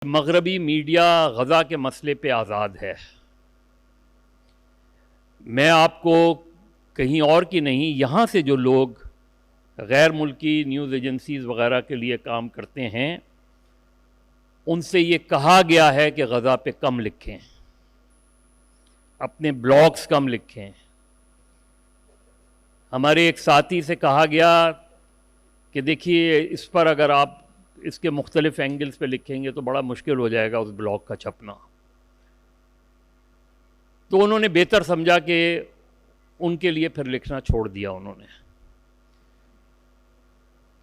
مغربی میڈیا غزہ کے مسئلے پہ آزاد ہے. میں آپ کو کہیں اور کی نہیں، یہاں سے جو لوگ غیر ملکی نیوز ایجنسیز وغیرہ کے لیے کام کرتے ہیں ان سے یہ کہا گیا ہے کہ غزہ پہ کم لکھیں، اپنے بلاگز کم لکھیں. ہمارے ایک ساتھی سے کہا گیا کہ دیکھیے اس پر اگر آپ اس کے مختلف اینگلز پہ لکھیں گے تو بڑا مشکل ہو جائے گا اس بلاگ کا چھپنا. تو انہوں نے بہتر سمجھا کہ ان کے لیے پھر لکھنا چھوڑ دیا انہوں نے.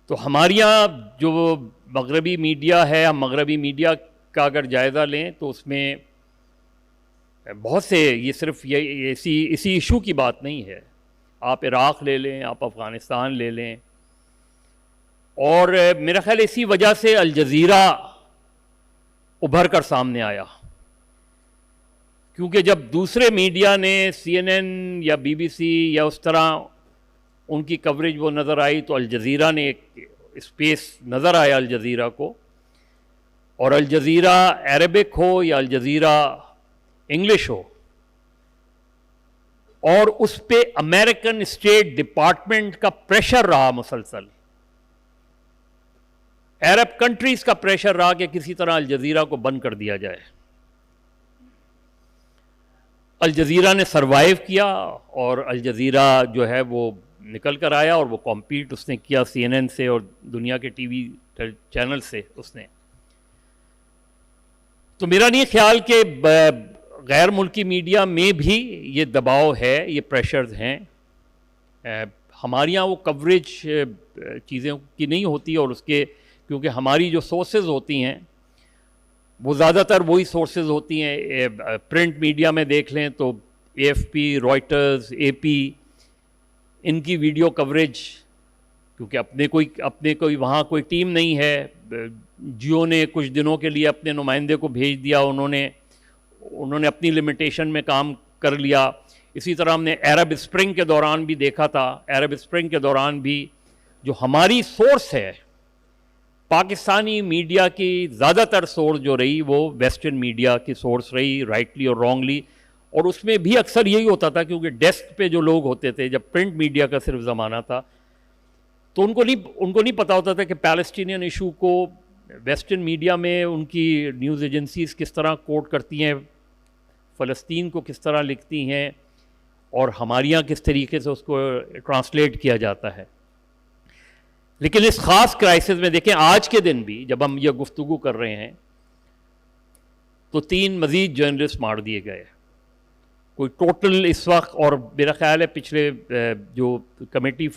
تو ہمارے یہاں جو مغربی میڈیا ہے، ہم مغربی میڈیا کا اگر جائزہ لیں تو اس میں بہت سے، یہ صرف یہ اسی ایشو کی بات نہیں ہے. آپ عراق لے لیں، آپ افغانستان لے لیں، اور میرا خیال اسی وجہ سے الجزیرہ ابھر کر سامنے آیا، کیونکہ جب دوسرے میڈیا نے CNN یا BBC یا اس طرح ان کی کوریج وہ نظر آئی تو الجزیرہ نے ایک اسپیس نظر آیا الجزیرہ کو. اور الجزیرہ عربک ہو یا الجزیرہ انگلش ہو، اور اس پہ امریکن اسٹیٹ ڈپارٹمنٹ کا پریشر رہا مسلسل، عرب کنٹریز کا پریشر رہا کہ کسی طرح الجزیرہ کو بند کر دیا جائے. الجزیرہ نے سروائیو کیا اور الجزیرہ جو ہے وہ نکل کر آیا، اور وہ کمپیٹ اس نے کیا CNN سے اور دنیا کے ٹی وی چینل سے اس نے. تو میرا نہیں خیال کہ غیر ملکی میڈیا میں بھی یہ دباؤ ہے، یہ پریشرز ہیں. ہمارے یہاں وہ کوریج چیزوں کی نہیں ہوتی، اور اس کے کیونکہ ہماری جو سورسز ہوتی ہیں وہ زیادہ تر وہی سورسز ہوتی ہیں. پرنٹ میڈیا میں دیکھ لیں تو AFP، رائٹرز، AP، ان کی ویڈیو کوریج، کیونکہ اپنے کوئی وہاں کوئی ٹیم نہیں ہے. جیو نے کچھ دنوں کے لیے اپنے نمائندے کو بھیج دیا، انہوں نے اپنی لمیٹیشن میں کام کر لیا. اسی طرح ہم نے عرب اسپرنگ کے دوران بھی دیکھا تھا، عرب اسپرنگ کے دوران بھی جو ہماری سورس ہے پاکستانی میڈیا کی، زیادہ تر سورس جو رہی وہ ویسٹرن میڈیا کی سورس رہی، رائٹلی اور رانگلی. اور اس میں بھی اکثر یہی ہوتا تھا، کیونکہ ڈیسک پہ جو لوگ ہوتے تھے جب پرنٹ میڈیا کا صرف زمانہ تھا تو ان کو نہیں پتا ہوتا تھا کہ پیلسٹینین ایشو کو ویسٹرن میڈیا میں ان کی نیوز ایجنسیز کس طرح کوٹ کرتی ہیں، فلسطین کو کس طرح لکھتی ہیں، اور ہمارے یہاں کس طریقے سے اس کو ٹرانسلیٹ کیا جاتا ہے. لیکن اس خاص کرائسس میں دیکھیں آج کے دن بھی جب ہم یہ گفتگو کر رہے ہیں تو 3 مزید جرنلسٹ مار دیے گئے. کوئی ٹوٹل اس وقت، اور میرا خیال ہے پچھلے جو کمیٹی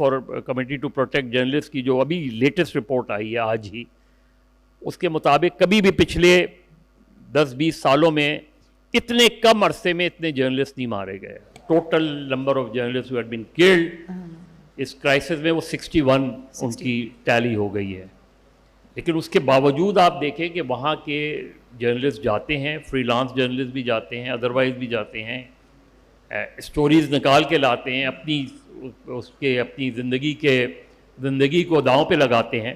ٹو پروٹیکٹ جرنلسٹ کی جو ابھی لیٹسٹ رپورٹ آئی ہے آج ہی، اس کے مطابق کبھی بھی پچھلے 10-20 سالوں میں اتنے کم عرصے میں اتنے جرنلسٹ نہیں مارے گئے. Total number of journalist who had been killed اس کرائسس میں وہ 61 ان کی ٹیلی ہو گئی ہے. لیکن اس کے باوجود آپ دیکھیں کہ وہاں کے جرنلسٹ جاتے ہیں، فری لانس جرنلسٹ بھی جاتے ہیں، ادروائز بھی جاتے ہیں، اسٹوریز نکال کے لاتے ہیں، اپنی زندگی کو داؤں پہ لگاتے ہیں.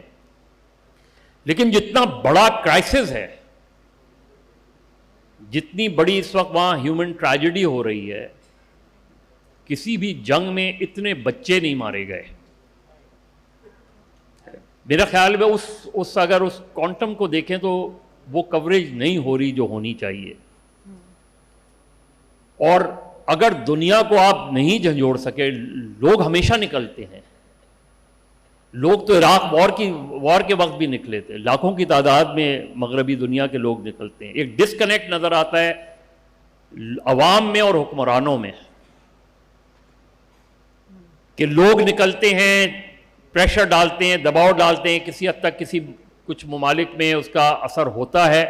لیکن جتنا بڑا کرائسس ہے، جتنی بڑی اس وقت وہاں ہیومن ٹریجڈی ہو رہی ہے، کسی بھی جنگ میں اتنے بچے نہیں مارے گئے. میرا خیال میں اگر اس کوانٹم کو دیکھیں تو وہ کوریج نہیں ہو رہی جو ہونی چاہیے. اور اگر دنیا کو آپ نہیں جھنجھوڑ سکے، لوگ ہمیشہ نکلتے ہیں. لوگ تو عراق وار کے وقت بھی نکلے تھے، لاکھوں کی تعداد میں مغربی دنیا کے لوگ نکلتے ہیں. ایک ڈسکنیکٹ نظر آتا ہے عوام میں اور حکمرانوں میں، کہ لوگ نکلتے ہیں، پریشر ڈالتے ہیں، دباؤ ڈالتے ہیں. کسی حد تک کچھ ممالک میں اس کا اثر ہوتا ہے،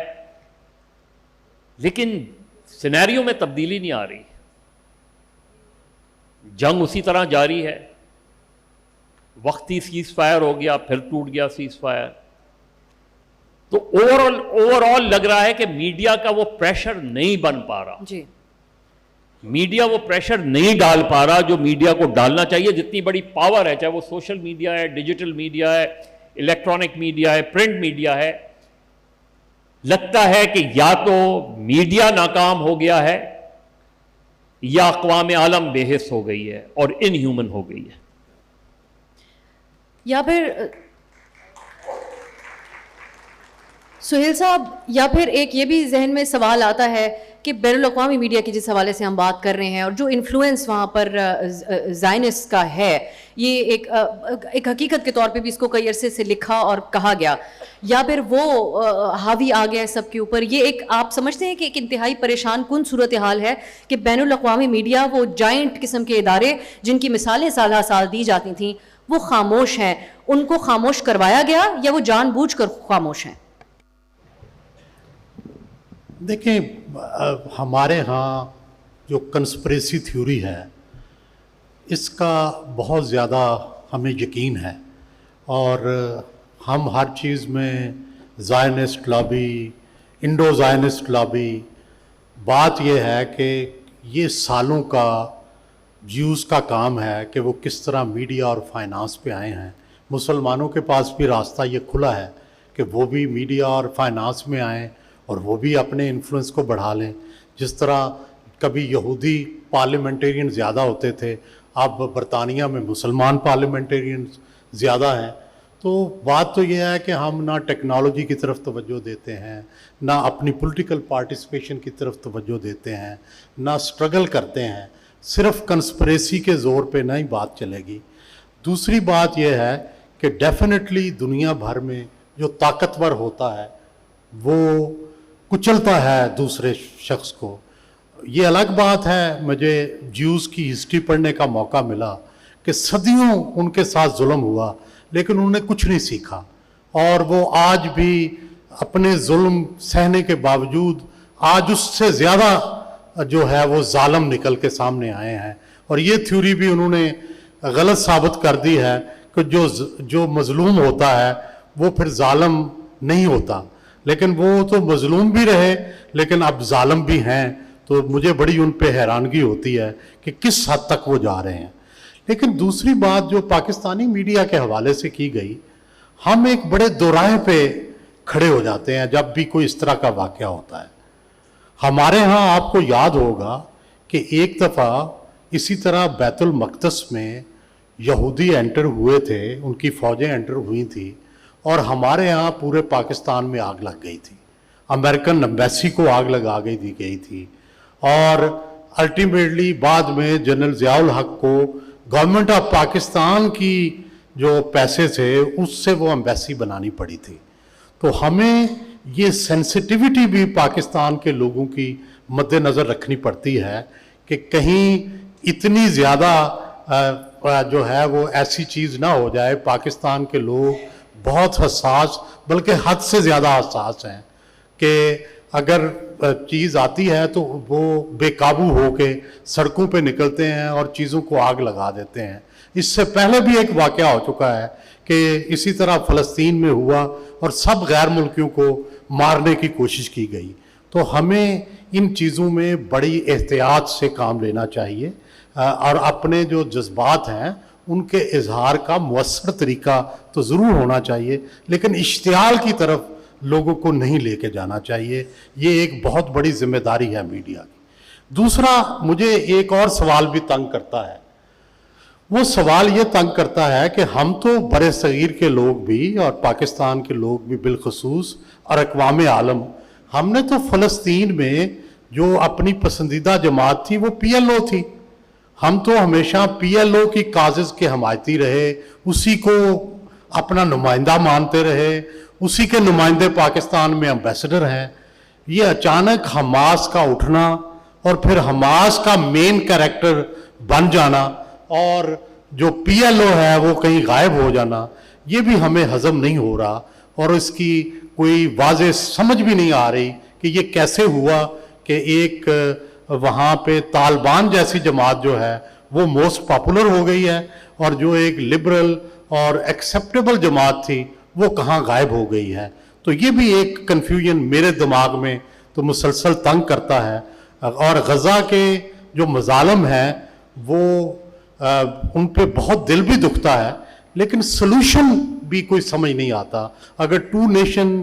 لیکن سینیریو میں تبدیلی نہیں آ رہی. جنگ اسی طرح جاری ہے. وقتی سیز فائر ہو گیا، پھر ٹوٹ گیا سیز فائر. تو اوور آل لگ رہا ہے کہ میڈیا کا وہ پریشر نہیں بن پا رہا. جی، میڈیا وہ پریشر نہیں ڈال پا رہا جو میڈیا کو ڈالنا چاہیے. جتنی بڑی پاور ہے، چاہے وہ سوشل میڈیا ہے، ڈیجیٹل میڈیا ہے، الیکٹرانک میڈیا ہے، پرنٹ میڈیا ہے، لگتا ہے کہ یا تو میڈیا ناکام ہو گیا ہے یا اقوام عالم بے حس ہو گئی ہے اور ان ہیومن ہو گئی ہے. یا پھر سہیل صاحب، یا پھر ایک یہ بھی ذہن میں سوال آتا ہے کہ بین الاقوامی میڈیا کی جس حوالے سے ہم بات کر رہے ہیں اور جو انفلوئنس وہاں پر زائنسٹ کا ہے، یہ ایک حقیقت کے طور پہ بھی اس کو کئی عرصے سے لکھا اور کہا گیا، یا پھر وہ حاوی آ گیا ہے سب کے اوپر. یہ ایک آپ سمجھتے ہیں کہ ایک انتہائی پریشان کن صورتحال ہے کہ بین الاقوامی میڈیا، وہ جائنٹ قسم کے ادارے جن کی مثالیں سالہ سال دی جاتی تھیں، وہ خاموش ہیں. ان کو خاموش کروایا گیا یا وہ جان بوجھ کر خاموش ہیں؟ دیکھیں، ہمارے ہاں جو کنسپریسی تھیوری ہے اس کا بہت زیادہ ہمیں یقین ہے، اور ہم ہر چیز میں Zionist lobby, Indo Zionist lobby. بات یہ ہے کہ یہ سالوں کا جیوز کا کام ہے کہ وہ کس طرح میڈیا اور فائنانس پہ آئے ہیں. مسلمانوں کے پاس بھی راستہ یہ کھلا ہے کہ وہ بھی میڈیا اور فائنانس میں آئیں اور وہ بھی اپنے انفلوئنس کو بڑھا لیں. جس طرح کبھی یہودی پارلیمنٹیرین زیادہ ہوتے تھے، اب برطانیہ میں مسلمان پارلیمنٹیرین زیادہ ہیں. تو بات تو یہ ہے کہ ہم نہ ٹیکنالوجی کی طرف توجہ دیتے ہیں، نہ اپنی پولیٹیکل پارٹیسپیشن کی طرف توجہ دیتے ہیں، نہ سٹرگل کرتے ہیں. صرف کنسپریسی کے زور پہ نہیں بات چلے گی. دوسری بات یہ ہے کہ ڈیفینیٹلی دنیا بھر میں جو طاقتور ہوتا ہے وہ کچلتا ہے دوسرے شخص کو. یہ الگ بات ہے، مجھے جیوز کی ہسٹری پڑھنے کا موقع ملا کہ صدیوں ان کے ساتھ ظلم ہوا لیکن انہوں نے کچھ نہیں سیکھا، اور وہ آج بھی اپنے ظلم سہنے کے باوجود آج اس سے زیادہ جو ہے وہ ظالم نکل کے سامنے آئے ہیں. اور یہ تھیوری بھی انہوں نے غلط ثابت کر دی ہے کہ جو مظلوم ہوتا ہے وہ پھر ظالم نہیں ہوتا، لیکن وہ تو مظلوم بھی رہے لیکن اب ظالم بھی ہیں. تو مجھے بڑی ان پہ حیرانگی ہوتی ہے کہ کس حد تک وہ جا رہے ہیں. لیکن دوسری بات جو پاکستانی میڈیا کے حوالے سے کی گئی، ہم ایک بڑے دوراہے پہ کھڑے ہو جاتے ہیں جب بھی کوئی اس طرح کا واقعہ ہوتا ہے. ہمارے ہاں آپ کو یاد ہوگا کہ ایک دفعہ اسی طرح بیت المقدس میں یہودی انٹر ہوئے تھے، ان کی فوجیں انٹر ہوئی تھیں، اور ہمارے ہاں پورے پاکستان میں آگ لگ گئی تھی. امریکن ایمبیسی کو آگ لگا گئی تھی، اور الٹیمیٹلی بعد میں جنرل ضیاء الحق کو گورنمنٹ آف پاکستان کی جو پیسے تھے اس سے وہ ایمبیسی بنانی پڑی تھی. تو ہمیں یہ سینسٹیوٹی بھی پاکستان کے لوگوں کی مد نظر رکھنی پڑتی ہے کہ کہیں اتنی زیادہ جو ہے وہ ایسی چیز نہ ہو جائے. پاکستان کے لوگ بہت حساس، بلکہ حد سے زیادہ حساس ہیں کہ اگر چیز آتی ہے تو وہ بے قابو ہو کے سڑکوں پہ نکلتے ہیں اور چیزوں کو آگ لگا دیتے ہیں. اس سے پہلے بھی ایک واقعہ ہو چکا ہے کہ اسی طرح فلسطین میں ہوا اور سب غیر ملکیوں کو مارنے کی کوشش کی گئی. تو ہمیں ان چیزوں میں بڑی احتیاط سے کام لینا چاہیے، اور اپنے جو جذبات ہیں ان کے اظہار کا مؤثر طریقہ تو ضرور ہونا چاہیے، لیکن اشتعال کی طرف لوگوں کو نہیں لے کے جانا چاہیے. یہ ایک بہت بڑی ذمہ داری ہے میڈیا کی. دوسرا مجھے ایک اور سوال بھی تنگ کرتا ہے. وہ سوال یہ تنگ کرتا ہے کہ ہم تو برِ صغیر کے لوگ بھی اور پاکستان کے لوگ بھی بالخصوص اور اقوام عالم، ہم نے تو فلسطین میں جو اپنی پسندیدہ جماعت تھی وہ پی ایل او تھی. ہم تو ہمیشہ پی ایل او کی کازز کے حمایتی رہے، اسی کو اپنا نمائندہ مانتے رہے، اسی کے نمائندے پاکستان میں ایمبیسڈر ہیں. یہ اچانک حماس کا اٹھنا اور پھر حماس کا مین کریکٹر بن جانا اور جو پی ایل او ہے وہ کہیں غائب ہو جانا، یہ بھی ہمیں ہضم نہیں ہو رہا، اور اس کی کوئی واضح سمجھ بھی نہیں آ رہی کہ یہ کیسے ہوا کہ ایک وہاں پہ طالبان جیسی جماعت جو ہے وہ موسٹ پاپولر ہو گئی ہے، اور جو ایک لبرل اور ایکسیپٹیبل جماعت تھی وہ کہاں غائب ہو گئی ہے. تو یہ بھی ایک کنفیوژن میرے دماغ میں تو مسلسل تنگ کرتا ہے. اور غزہ کے جو مظالم ہیں وہ ان پہ بہت دل بھی دکھتا ہے، لیکن سلوشن بھی کوئی سمجھ نہیں آتا. اگر 2 نیشن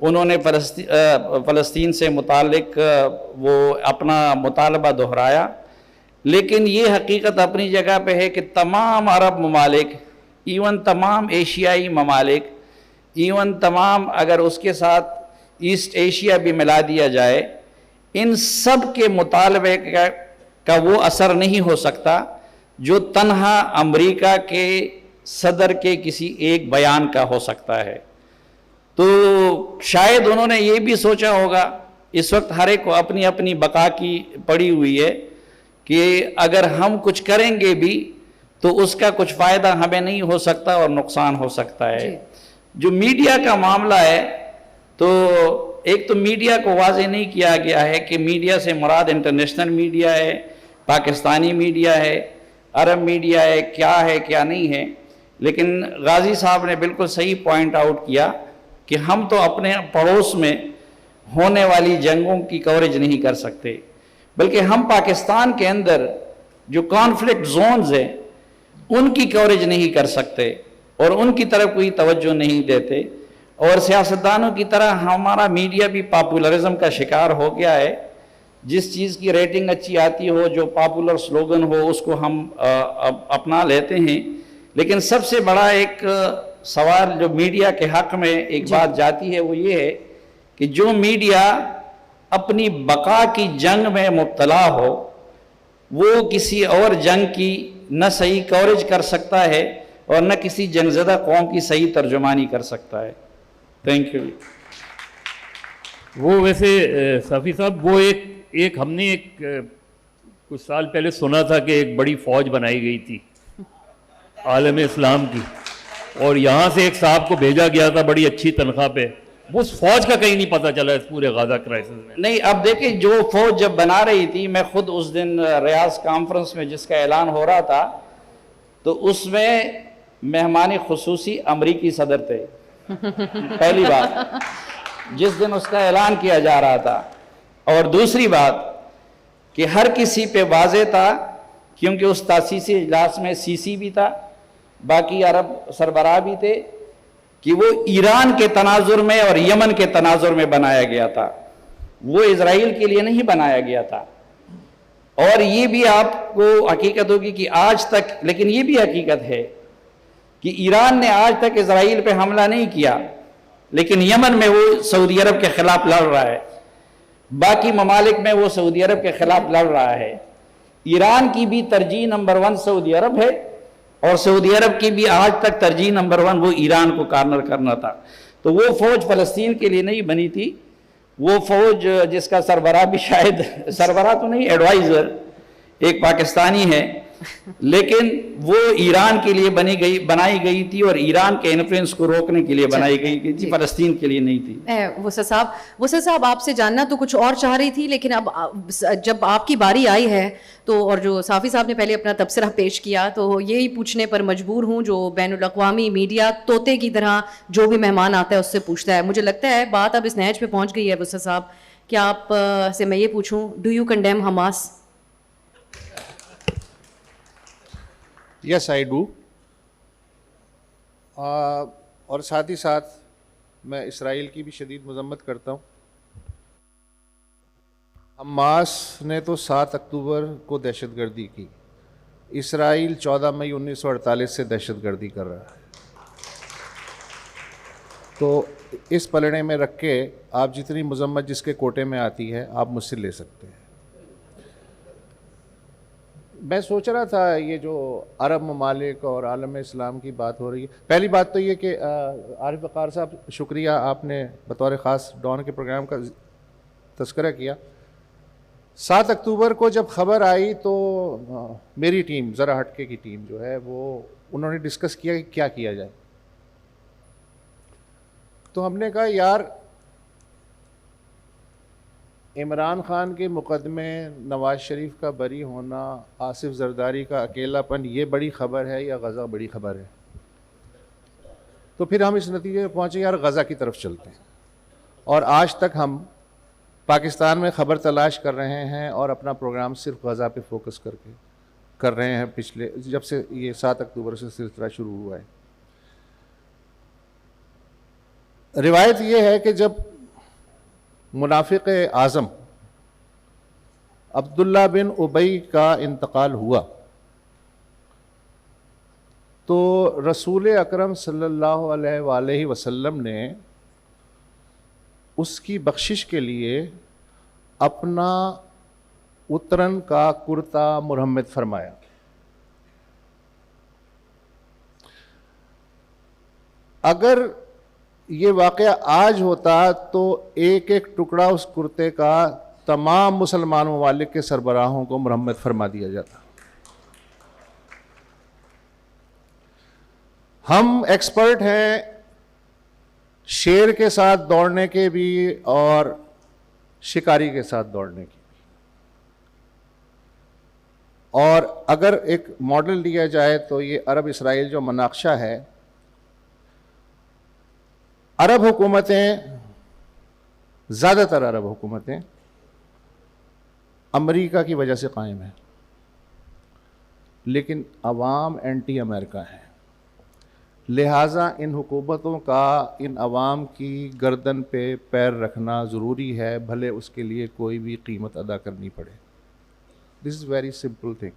انہوں نے فلسطین سے متعلق وہ اپنا مطالبہ دہرایا، لیکن یہ حقیقت اپنی جگہ پہ ہے کہ تمام عرب ممالک، ایون تمام ایشیائی ممالک، ایون تمام اگر اس کے ساتھ ایسٹ ایشیا بھی ملا دیا جائے، ان سب کے مطالبے کا وہ اثر نہیں ہو سکتا جو تنہا امریکہ کے صدر کے کسی ایک بیان کا ہو سکتا ہے۔ تو شاید انہوں نے یہ بھی سوچا ہوگا، اس وقت ہر ایک کو اپنی اپنی بقا کی پڑی ہوئی ہے کہ اگر ہم کچھ کریں گے بھی تو اس کا کچھ فائدہ ہمیں نہیں ہو سکتا اور نقصان ہو سکتا ہے۔ جو میڈیا کا معاملہ ہے، تو ایک تو میڈیا کو واضح نہیں کیا گیا ہے کہ میڈیا سے مراد انٹرنیشنل میڈیا ہے، پاکستانی میڈیا ہے، عرب میڈیا ہے، کیا نہیں ہے۔ لیکن غازی صاحب نے بالکل صحیح پوائنٹ آؤٹ کیا کہ ہم تو اپنے پڑوس میں ہونے والی جنگوں کی کوریج نہیں کر سکتے، بلکہ ہم پاکستان کے اندر جو کانفلکٹ زونز ہیں ان کی کوریج نہیں کر سکتے اور ان کی طرف کوئی توجہ نہیں دیتے۔ اور سیاستدانوں کی طرح ہمارا میڈیا بھی پاپولرزم کا شکار ہو گیا ہے، جس چیز کی ریٹنگ اچھی آتی ہو، جو پاپولر سلوگن ہو، اس کو ہم اپنا لیتے ہیں۔ لیکن سب سے بڑا ایک سوال جو میڈیا کے حق میں ایک بات جاتی ہے وہ یہ ہے کہ جو میڈیا اپنی بقا کی جنگ میں مبتلا ہو، وہ کسی اور جنگ کی نہ صحیح کوریج کر سکتا ہے اور نہ کسی جنگ زدہ قوم کی صحیح ترجمانی کر سکتا ہے۔ Thank you. وہ ویسے صافی صاحب، وہ ایک ہم نے کچھ سال پہلے سنا تھا کہ ایک بڑی فوج بنائی گئی تھی عالم اسلام کی، اور یہاں سے ایک صاحب کو بھیجا گیا تھا بڑی اچھی تنخواہ پہ، وہ اس فوج کا کہیں نہیں پتہ چلا اس پورے غزہ کرائسس میں۔ نہیں، اب دیکھیں، جو فوج جب بنا رہی تھی، میں خود اس دن ریاض کانفرنس میں جس کا اعلان ہو رہا تھا، تو اس میں مہمان خصوصی امریکی صدر تھے، پہلی بات جس دن اس کا اعلان کیا جا رہا تھا۔ اور دوسری بات کہ ہر کسی پہ واضح تھا، کیونکہ اس تاسیسی اجلاس میں سی سی بھی تھا، باقی عرب سربراہ بھی تھے، کہ وہ ایران کے تناظر میں اور یمن کے تناظر میں بنایا گیا تھا، وہ اسرائیل کے لیے نہیں بنایا گیا تھا۔ اور یہ بھی آپ کو حقیقت ہوگی کہ آج تک، لیکن یہ بھی حقیقت ہے کہ ایران نے آج تک اسرائیل پہ حملہ نہیں کیا، لیکن یمن میں وہ سعودی عرب کے خلاف لڑ رہا ہے، باقی ممالک میں وہ سعودی عرب کے خلاف لڑ رہا ہے۔ ایران کی بھی ترجیح نمبر 1 سعودی عرب ہے، اور سعودی عرب کی بھی آج تک ترجیح نمبر 1 وہ ایران کو کارنر کرنا تھا۔ تو وہ فوج فلسطین کے لیے نہیں بنی تھی، وہ فوج جس کا سربراہ بھی شاید، سربراہ تو نہیں، ایڈوائزر ایک پاکستانی ہے، لیکن وہ ایران کے لیے بنائی گئی تھی، اور ایران کے انفلوئنس کو روکنے کے لیے بنائی گئی تھی، فلسطین کے لیے نہیں تھی۔ وسط صاحب آپ سے جاننا تو کچھ اور چاہ رہی تھی، لیکن اب جب آپ کی باری آئی ہے تو، اور جو صافی صاحب نے پہلے اپنا تبصرہ پیش کیا، تو یہی پوچھنے پر مجبور ہوں، جو بین الاقوامی میڈیا طوطے کی طرح جو بھی مہمان آتا ہے اس سے پوچھتا ہے، مجھے لگتا ہے بات اب اس نہج پہ پہنچ گئی ہے وسط صاحب، کیا آپ سے میں یہ پوچھوں، do you condemn Hamas? Yes I do, اور ساتھ ہی ساتھ میں اسرائیل کی بھی شدید مذمت کرتا ہوں۔ حماس نے تو 7 اکتوبر کو دہشت گردی کی، اسرائیل 14 مئی 1948 سے دہشت گردی کر رہا ہے۔ تو اس پلڑے میں رکھ کے آپ جتنی مذمت جس کے کوٹے میں آتی ہے آپ مجھ سے لے سکتے ہیں۔ میں سوچ رہا تھا یہ جو عرب ممالک اور عالم اسلام کی بات ہو رہی ہے، پہلی بات تو یہ کہ عارف وقار صاحب شکریہ، آپ نے بطور خاص ڈان کے پروگرام کا تذکرہ کیا۔ 7 اکتوبر کو جب خبر آئی تو میری ٹیم، ذرا ہٹکے کی ٹیم جو ہے، وہ انہوں نے ڈسکس کیا کہ کیا کیا جائے۔ تو ہم نے کہا یار، عمران خان کے مقدمے، نواز شریف کا بری ہونا، آصف زرداری کا اکیلا پن، یہ بڑی خبر ہے یا غزہ بڑی خبر ہے؟ تو پھر ہم اس نتیجے پہ پہنچے یار غزہ کی طرف چلتے ہیں، اور آج تک ہم پاکستان میں خبر تلاش کر رہے ہیں اور اپنا پروگرام صرف غزہ پہ فوکس کر کے کر رہے ہیں پچھلے، جب سے یہ 7 اکتوبر سے سلسلہ شروع ہوا ہے۔ روایت یہ ہے کہ جب منافق اعظم عبداللہ بن ابی کا انتقال ہوا تو رسول اکرم صلی اللہ علیہ وآلہ وسلم نے اس کی بخشش کے لیے اپنا اترن کا کرتا مرہمت فرمایا. اگر یہ واقعہ آج ہوتا تو ایک ایک ٹکڑا اس کرتے کا تمام مسلمان ممالک کے سربراہوں کو مرہمت فرما دیا جاتا. ہم ایکسپرٹ ہیں شیر کے ساتھ دوڑنے کے بھی اور شکاری کے ساتھ دوڑنے کی. اور اگر ایک ماڈل دیا جائے تو یہ عرب اسرائیل جو مناقشہ ہے، عرب حکومتیں، زیادہ تر عرب حکومتیں امریکہ کی وجہ سے قائم ہیں، لیکن عوام اینٹی امریکہ ہیں. لہٰذا ان حکومتوں کا ان عوام کی گردن پہ پیر رکھنا ضروری ہے، بھلے اس کے لیے کوئی بھی قیمت ادا کرنی پڑے. دس از ویری سمپل تھنگ.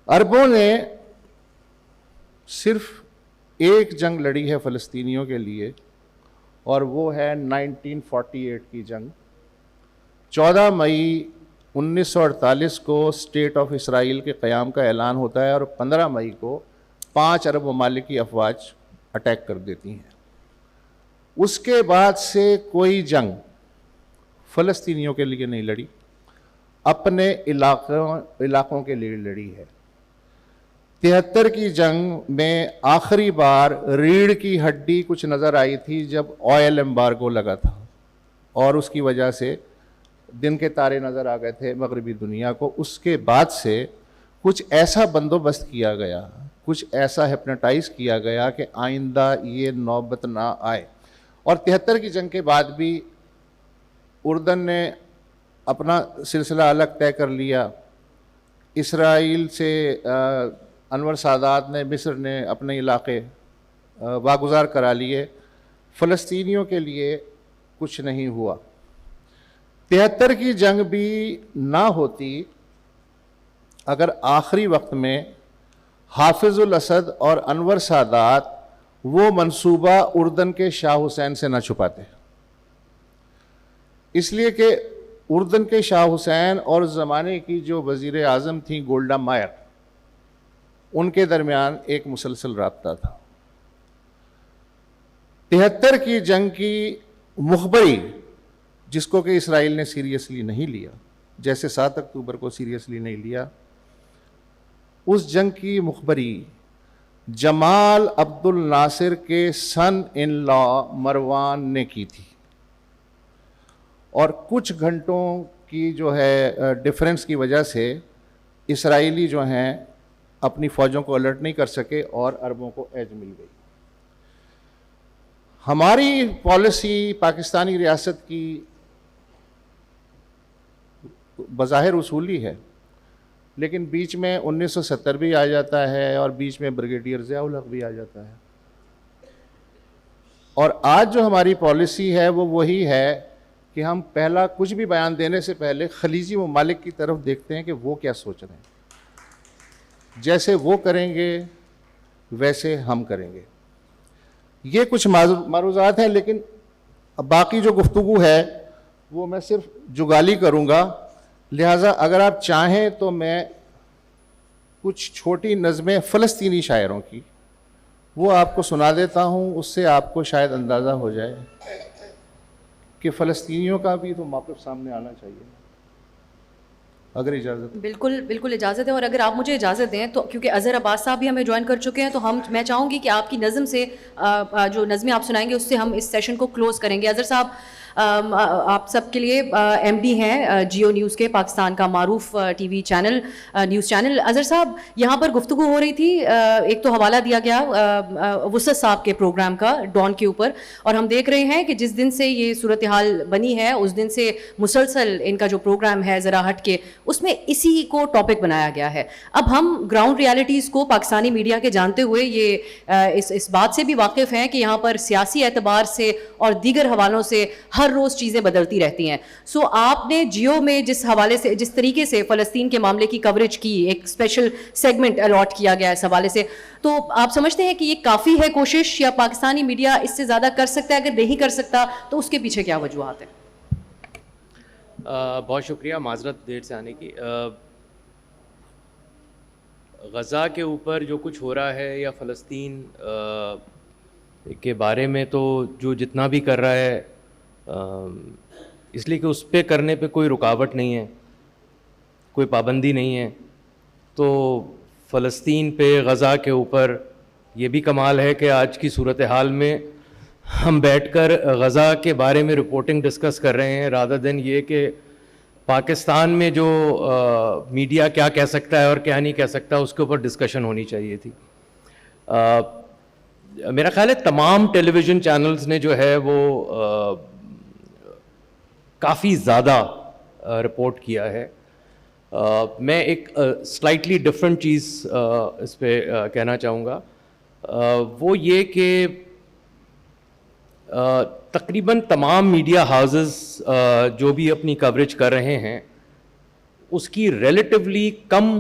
عربوں نے صرف ایک جنگ لڑی ہے فلسطینیوں کے لیے، اور وہ ہے 1948 کی جنگ. 14 مئی 1948 کو اسٹیٹ آف اسرائیل کے قیام کا اعلان ہوتا ہے، اور 15 مئی کو 5 عرب ممالک کی افواج اٹیک کر دیتی ہیں. اس کے بعد سے کوئی جنگ فلسطینیوں کے لیے نہیں لڑی، اپنے علاقوں کے لیے لڑی ہے. 73 کی جنگ میں آخری بار ریڑھ کی ہڈی کچھ نظر آئی تھی جب آئل ایمبارگو لگا تھا، اور اس کی وجہ سے دن کے تارے نظر آ گئے تھے مغربی دنیا کو. اس کے بعد سے کچھ ایسا بندوبست کیا گیا، کچھ ایسا ہپنوٹائز کیا گیا کہ آئندہ یہ نوبت نہ آئے. اور 73 کی جنگ کے بعد بھی اردن نے اپنا سلسلہ الگ طے کر لیا. اسرائیل سے انور سادات نے، مصر نے اپنے علاقے واگزار کرا لیے. فلسطینیوں کے لیے کچھ نہیں ہوا. 73 کی جنگ بھی نہ ہوتی اگر آخری وقت میں حافظ الاسد اور انور سادات وہ منصوبہ اردن کے شاہ حسین سے نہ چھپاتے. اس لیے کہ اردن کے شاہ حسین اور زمانے کی جو وزیر اعظم تھیں گولڈا مائر، ان کے درمیان ایک مسلسل رابطہ تھا. 73 کی جنگ کی مخبری، جس کو کہ اسرائیل نے سیریسلی نہیں لیا، جیسے 7 اکتوبر کو سیریسلی نہیں لیا، اس جنگ کی مخبری جمال عبد الناصر کے سن ان لا مروان نے کی تھی. اور کچھ گھنٹوں کی جو ہے ڈیفرنس کی وجہ سے اسرائیلی جو ہیں اپنی فوجوں کو الرٹ نہیں کر سکے اور عربوں کو ایج مل گئی. ہماری پالیسی پاکستانی ریاست کی بظاہر اصولی ہے، لیکن بیچ میں 1970 بھی آ جاتا ہے، اور بیچ میں بریگیڈیئر ضیاء الحق بھی آ جاتا ہے. اور آج جو ہماری پالیسی ہے وہ وہی ہے کہ ہم پہلا کچھ بھی بیان دینے سے پہلے خلیجی ممالک کی طرف دیکھتے ہیں کہ وہ کیا سوچ رہے ہیں. جیسے وہ کریں گے ویسے ہم کریں گے. یہ کچھ معروضات ہیں، لیکن باقی جو گفتگو ہے وہ میں صرف جگالی کروں گا. لہٰذا اگر آپ چاہیں تو میں کچھ چھوٹی نظمیں فلسطینی شاعروں کی وہ آپ کو سنا دیتا ہوں. اس سے آپ کو شاید اندازہ ہو جائے کہ فلسطینیوں کا بھی تو موقف سامنے آنا چاہیے، اگر اجازت. بالکل بالکل اجازت ہے. اور اگر آپ مجھے اجازت دیں تو، کیونکہ اظہر عباس صاحب بھی ہمیں جوائن کر چکے ہیں، تو میں چاہوں گی کہ آپ کی نظم سے، جو نظمیں آپ سنائیں گے اس سے ہم اس سیشن کو کلوز کریں گے. اظہر صاحب آپ سب کے لیے ایم ڈی ہیں جیو نیوز کے، پاکستان کا معروف T V channel, news channel. Azhar صاحب، یہاں پر گفتگو ہو رہی تھی، ایک تو حوالہ دیا گیا وسعت صاحب کے پروگرام کا ڈان کے اوپر، اور ہم دیکھ رہے ہیں کہ جس دن سے یہ صورتحال بنی ہے اس دن سے مسلسل ان کا جو پروگرام ہے ذرا ہٹ کے، اس میں اسی کو ٹاپک بنایا گیا ہے. اب ہم گراؤنڈ ریالٹیز کو پاکستانی میڈیا کے جانتے ہوئے یہ اس بات سے بھی واقف ہیں کہ یہاں پر سیاسی اعتبار سے اور دیگر حوالوں سے ہر روز چیزیں بدلتی رہتی ہیں. سو آپ نے جیو میں جس حوالے سے جس طریقے سے فلسطین کے معاملے کی کوریج کی, ایک اسپیشل سیگمنٹ الاٹ کیا گیا اس حوالے سے, تو آپ سمجھتے ہیں کہ یہ کافی ہے کوشش, یا پاکستانی میڈیا اس سے زیادہ کر سکتا ہے؟ اگر نہیں کر سکتا تو اس کے پیچھے کیا وجوہات ہیں؟ بہت شکریہ, معذرت دیر سے آنے کی. غزہ کے اوپر جو کچھ ہو رہا ہے یا فلسطین کے بارے میں تو جو جتنا بھی کر رہا ہے اس لیے کہ اس پہ کرنے پہ کوئی رکاوٹ نہیں ہے, کوئی پابندی نہیں ہے. تو فلسطین پہ غزہ کے اوپر یہ بھی کمال ہے کہ آج کی صورتحال میں ہم بیٹھ کر غزہ کے بارے میں رپورٹنگ ڈسکس کر رہے ہیں, رادر دین یہ کہ پاکستان میں جو میڈیا کیا کہہ سکتا ہے اور کیا نہیں کہہ سکتا اس کے اوپر ڈسکشن ہونی چاہیے تھی. میرا خیال ہے تمام ٹیلی ویژن چینلز نے جو ہے وہ کافی زیادہ رپورٹ کیا ہے. میں ایک سلائٹلی ڈفرینٹ چیز اس پہ کہنا چاہوں گا, وہ یہ کہ تقریباً تمام میڈیا ہاؤسز جو بھی اپنی کوریج کر رہے ہیں اس کی ریلیٹیولی کم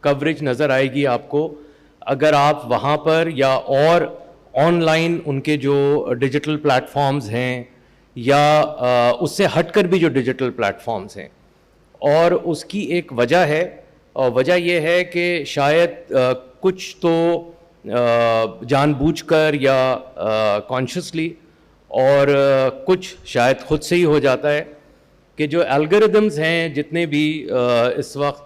کوریج نظر آئے گی آپ کو اگر آپ وہاں پر یا اور آن لائن ان کے جو ڈیجیٹل پلیٹ فارمز ہیں یا اس سے ہٹ کر بھی جو ڈیجیٹل پلیٹ فارمز ہیں. اور اس کی ایک وجہ ہے, اور وجہ یہ ہے کہ شاید کچھ تو جان بوجھ کر یا کانشیسلی اور کچھ شاید خود سے ہی ہو جاتا ہے کہ جو الگوریدمز ہیں جتنے بھی اس وقت,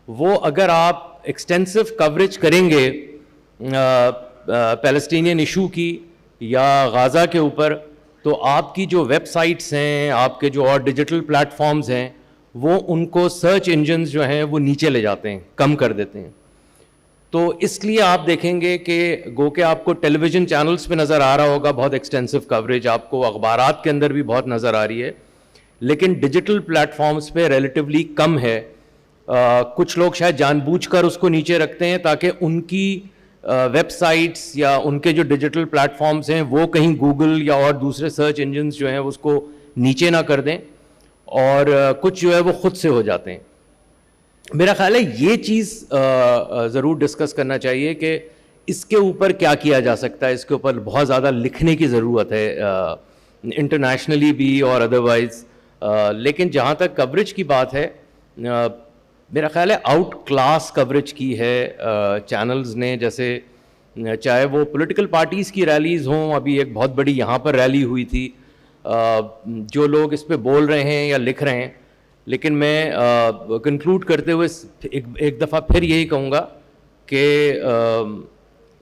وہ اگر آپ ایکسٹینسو کوریج کریں گے پیلسٹینین ایشو کی یا غازہ کے اوپر, تو آپ کی جو ویب سائٹس ہیں, آپ کے جو اور ڈیجیٹل پلیٹ فارمز ہیں, وہ ان کو سرچ انجنز جو ہیں وہ نیچے لے جاتے ہیں, کم کر دیتے ہیں. تو اس لیے آپ دیکھیں گے کہ گو کہ آپ کو ٹیلی ویژن چینلز پہ نظر آ رہا ہوگا بہت ایکسٹینسو کوریج, آپ کو اخبارات کے اندر بھی بہت نظر آ رہی ہے, لیکن ڈیجیٹل پلیٹ فارمز پہ ریلیٹیولی کم ہے. کچھ لوگ شاید جان بوجھ کر اس کو نیچے رکھتے ہیں تاکہ ان کی ویب سائٹس یا ان کے جو ڈیجیٹل پلیٹ فارمز ہیں وہ کہیں گوگل یا اور دوسرے سرچ انجنز جو ہیں اس کو نیچے نہ کر دیں, اور کچھ جو ہے وہ خود سے ہو جاتے ہیں. میرا خیال ہے یہ چیز ضرور ڈسکس کرنا چاہیے کہ اس کے اوپر کیا کیا جا سکتا ہے. اس کے اوپر بہت زیادہ لکھنے کی ضرورت ہے انٹرنیشنلی بھی اور ادروائز. لیکن جہاں تک کوریج کی بات ہے, میرا خیال ہے آؤٹ کلاس کوریج کی ہے چینلز نے, جیسے چاہے وہ پولیٹیکل پارٹیز کی ریلیز ہوں, ابھی ایک بہت بڑی یہاں پر ریلی ہوئی تھی, جو لوگ اس پہ بول رہے ہیں یا لکھ رہے ہیں. لیکن میں کنکلوڈ کرتے ہوئے ایک دفعہ پھر یہی کہوں گا کہ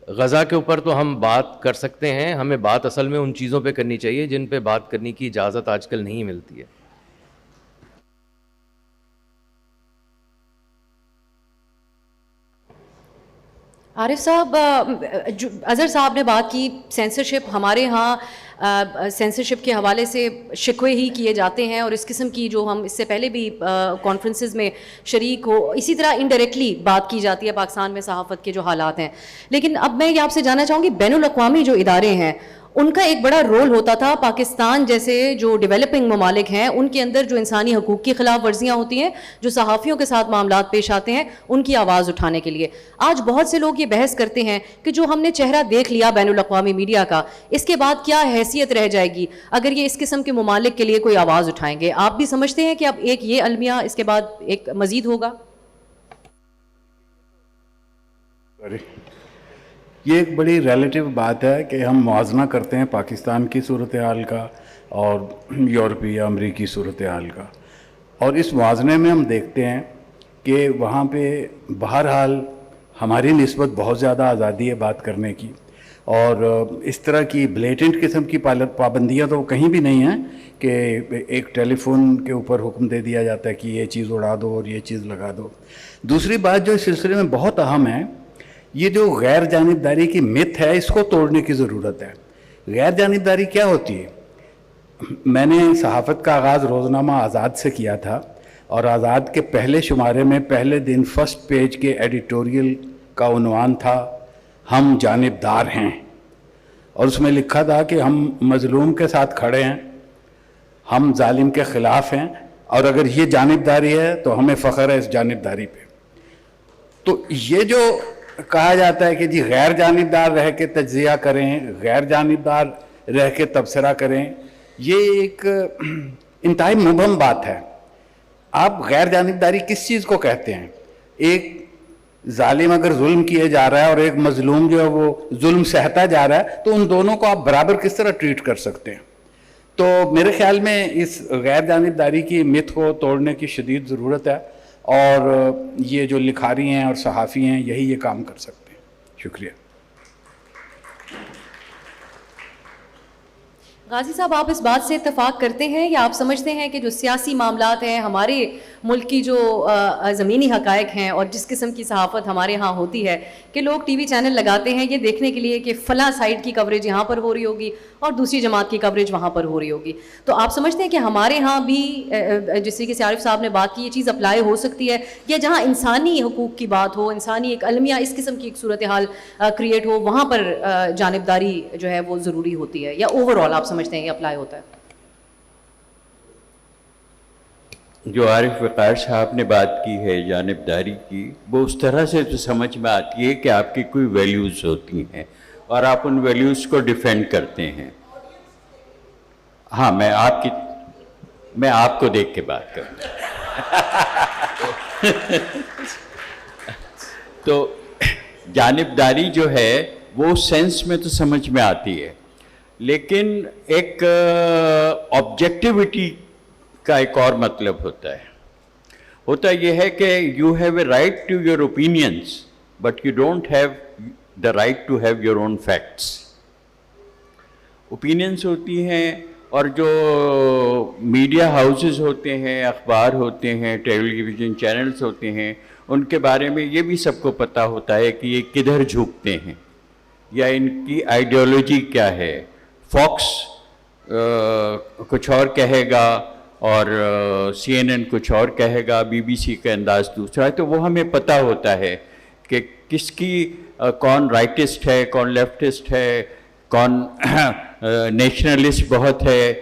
غزہ کے اوپر تو ہم بات کر سکتے ہیں, ہمیں بات اصل میں ان چیزوں پہ کرنی چاہیے جن پہ بات کرنے کی اجازت آج کل نہیں ملتی ہے. عارف صاحب, اظہر صاحب نے بات کی سینسرشپ. ہمارے ہاں سینسرشپ کے حوالے سے شکوے ہی کیے جاتے ہیں, اور اس قسم کی جو ہم اس سے پہلے بھی کانفرنسز میں شریک ہو, اسی طرح انڈائریکٹلی بات کی جاتی ہے پاکستان میں صحافت کے جو حالات ہیں. لیکن اب میں یہ آپ سے جاننا چاہوں گی, بین الاقوامی جو ادارے ہیں ان کا ایک بڑا رول ہوتا تھا پاکستان جیسے جو ڈیولپنگ ممالک ہیں ان کے اندر جو انسانی حقوق کی خلاف ورزیاں ہوتی ہیں, جو صحافیوں کے ساتھ معاملات پیش آتے ہیں, ان کی آواز اٹھانے کے لیے. آج بہت سے لوگ یہ بحث کرتے ہیں کہ جو ہم نے چہرہ دیکھ لیا بین الاقوامی میڈیا کا, اس کے بعد کیا حیثیت رہ جائے گی اگر یہ اس قسم کے ممالک کے لیے کوئی آواز اٹھائیں گے؟ آپ بھی سمجھتے ہیں کہ اب ایک یہ المیہ اس کے بعد ایک مزید ہوگا؟ یہ ایک بڑی ریلیٹیو بات ہے کہ ہم موازنہ کرتے ہیں پاکستان کی صورتحال کا اور یورپی یا امریکی صورتحال کا, اور اس موازنے میں ہم دیکھتے ہیں کہ وہاں پہ بہرحال ہماری نسبت بہت زیادہ آزادی ہے بات کرنے کی, اور اس طرح کی بلیٹنٹ قسم کی پابندیاں تو کہیں بھی نہیں ہیں کہ ایک ٹیلی فون کے اوپر حکم دے دیا جاتا ہے کہ یہ چیز اڑا دو اور یہ چیز لگا دو. دوسری بات جو اس سلسلے میں بہت اہم ہے, یہ جو غیر جانبداری کی مت ہے اس کو توڑنے کی ضرورت ہے. غیر جانبداری کیا ہوتی ہے؟ میں نے صحافت کا آغاز روزنامہ آزاد سے کیا تھا, اور آزاد کے پہلے شمارے میں پہلے دن فرسٹ پیج کے ایڈیٹوریل کا عنوان تھا ہم جانبدار ہیں, اور اس میں لکھا تھا کہ ہم مظلوم کے ساتھ کھڑے ہیں, ہم ظالم کے خلاف ہیں، اور اگر یہ جانبداری ہے تو ہمیں فخر ہے اس جانبداری پہ۔ تو یہ جو کہا جاتا ہے کہ جی غیر جانبدار رہ کے تجزیہ کریں، غیر جانبدار رہ کے تبصرہ کریں، یہ ایک انتہائی مبہم بات ہے۔ آپ غیر جانبداری کس چیز کو کہتے ہیں؟ ایک ظالم اگر ظلم کیے جا رہا ہے اور ایک مظلوم جو ہے وہ ظلم سہتا جا رہا ہے، تو ان دونوں کو آپ برابر کس طرح ٹریٹ کر سکتے ہیں؟ تو میرے خیال میں اس غیر جانبداری کی مت کو توڑنے کی شدید ضرورت ہے، اور یہ جو لکھاری ہیں اور صحافی ہیں یہی یہ کام کر سکتے ہیں۔ شکریہ۔ غازی صاحب، آپ اس بات سے اتفاق کرتے ہیں یا آپ سمجھتے ہیں کہ جو سیاسی معاملات ہیں، ہمارے ملک کی جو زمینی حقائق ہیں اور جس قسم کی صحافت ہمارے ہاں ہوتی ہے کہ لوگ ٹی وی چینل لگاتے ہیں یہ دیکھنے کے لیے کہ فلاں سائٹ کی کوریج یہاں پر ہو رہی ہوگی اور دوسری جماعت کی کوریج وہاں پر ہو رہی ہوگی، تو آپ سمجھتے ہیں کہ ہمارے ہاں بھی جس طریقے سے عارف صاحب نے بات کی یہ چیز اپلائی ہو سکتی ہے، یا جہاں انسانی حقوق کی بات ہو، انسانی ایک المیہ اس قسم کی ایک صورتحال کریٹ ہو، وہاں پر جانبداری جو ہے وہ ضروری ہوتی ہے، یا اوور آل آپ سمجھتے ہیں یہ اپلائی ہوتا ہے؟ جو عارف وقار صاحب نے بات کی ہے جانبداری کی، وہ اس طرح سے تو سمجھ میں آتی ہے کہ آپ کی کوئی ویلیوز ہوتی ہیں اور آپ ان ویلیوز کو ڈیفینڈ کرتے ہیں۔ ہاں، میں آپ کو دیکھ کے بات کروں۔ تو جانبداری جو ہے وہ سینس میں تو سمجھ میں آتی ہے، لیکن ایک آبجیکٹیوٹی کا ایک اور مطلب ہوتا یہ ہے کہ you have a right to your opinions but you don't have the right to have your own facts. Opinions ہوتی ہیں، اور جو میڈیا ہاؤسز ہوتے ہیں، اخبار ہوتے ہیں، ٹیلی ویژن چینلز ہوتے ہیں، ان کے بارے میں یہ بھی سب کو پتہ ہوتا ہے کہ یہ کدھر جھکتے ہیں یا ان کی آئیڈیالوجی کیا ہے۔ فاکس کچھ اور کہے گا اور CNN کچھ اور کہے گا، BBC کا انداز دوسرا ہے، تو وہ ہمیں پتہ ہوتا ہے کہ کس کی کون رائٹسٹ ہے، کون لیفٹسٹ ہے، کون نیشنلسٹ بہت ہے،